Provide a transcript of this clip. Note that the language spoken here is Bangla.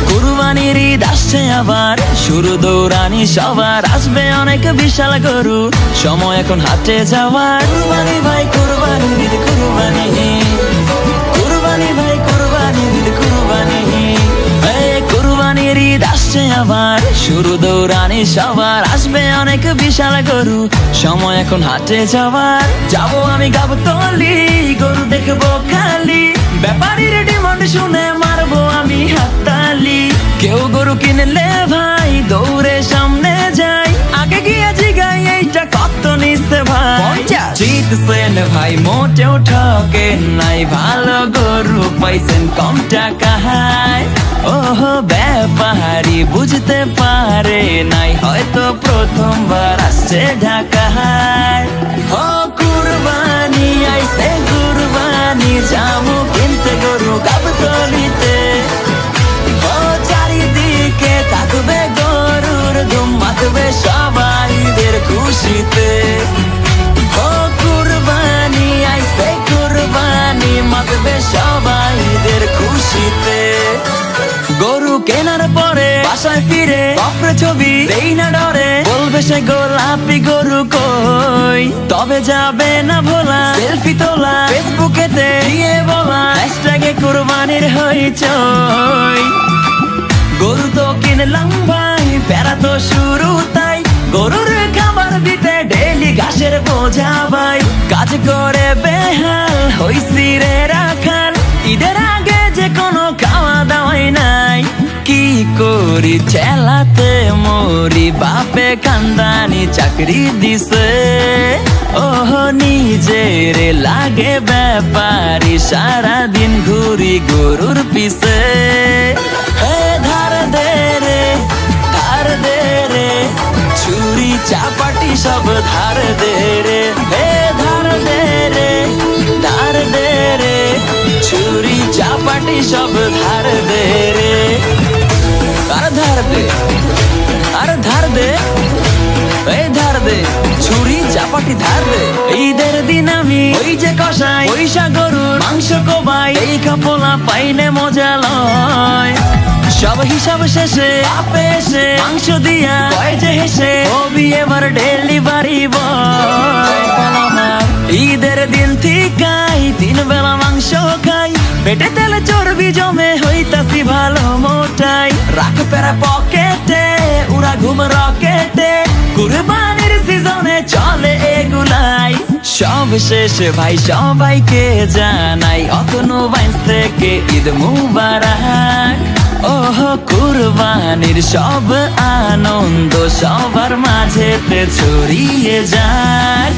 কুরবানির ঈদ আসছে আবার, শুরু দৌড়ানি সবার, আসবে অনেক বিশাল গরু, সময় এখন হাটে যাওয়ার। কুরবানি ভাই কুরবানি ঈদ কুরবানি, কুরবানি ভাই কুরবানি ঈদ কুরবানি। কুরবানির ঈদ আসছে আবার, শুরু দৌড়ানি সবার, আসবে অনেক বিশাল গরু, সময় এখন হাটে যাওয়ার। যাবো আমি গাবতলী, গরু দেখবো খালি, ব্যাপারীর ডিমান্ড শুনে মারবো আমি হাততালি। কেউ গরু কিনলে ভাই দৌড়ে সামনে যাই, আগে গিয়ে জিগাই এইটা কত নিচ্ছে ভাই। জিতছেন ভাই মোটেও ঠকেন নাই, ভালো গরু পাইছেন কম টাকায়। ওহো ব্যাপারী বুঝতে পারে নাই, হয়তো প্রথমবার আসছে ঢাকায়। ও কুরবানি আইছে কুরবানি, যাবো কিনতে গরু গাবতলীতে। ও চারিদিকে থাকবে গরুর ধুম, মাতবে সবাইদের খুশিতে। ও কুরবানি আইছে কুরবানি, মাতবে সবাইদের খুশিতে। গরু কেনার পরে বাসায় ফিরে কফরে ছবি দেই না ডরে, বলবে সে গোলাপি গরু কই, তবে যাবে না ভোলা সেলফি তোলা, ফেসবুকেতে দিয়ে বলা হ্যাশট্যাগে কুরবানির হইচই। গরু তো কিনলাম ভাই, প্যারা তো শুরু তাই, গরুর খাবার দিতে ডেলি ঘাসের বোঝা ভাই, কাজ করে বেহাল হইছি রে রাখাল, ঈদের আগে যে কোনো খাওয়া দাওয়াই নাই। কি করি চেলাতে মরি, বাপে খানদানি চাকরি দিছে, ওহ নিজের লাগে ব্যাপারী, সারাদিন ঘুরি গরুর পিছে। হে ধার দে রে ধার দে রে, ছুরি চাপাটি সব ধার দে রে। হে ধার দে রে ধার দে রে, ছুরি চাপাটি সব ধার দে রে। আর ধার দে আর ধার দে, এই ধার দে, ছুরি চাপাটি ধার দে। ঈদের দিন আমি ওই যে কষাই পয়সা গরুর মাংস কোবাই, এই কাপলা পাইলে মজা লয়। সব হিসাব শেষে আপে এসে মাংস দিয়া কয় যে হেসে, হবি এবার ডেলিভারি বয়। ঈদের দিন ঠিকাই 3 বেলা মাংস খাই, পেটে তেলে চর্বি জমে হইতাছি ভালো মোটাই। রাখ পেরা পকেটে উড়া ঘুম রকেটে, কুরবানির সিজনে চলে এগুলাই। সব শেষে ভাই সবাইকে জানাই, অতনু বাইন্স থেকে ঈদ মুবারক। ওহ কুরবানির সব আনন্দ সবার মাঝেতে ছড়িয়ে যাক।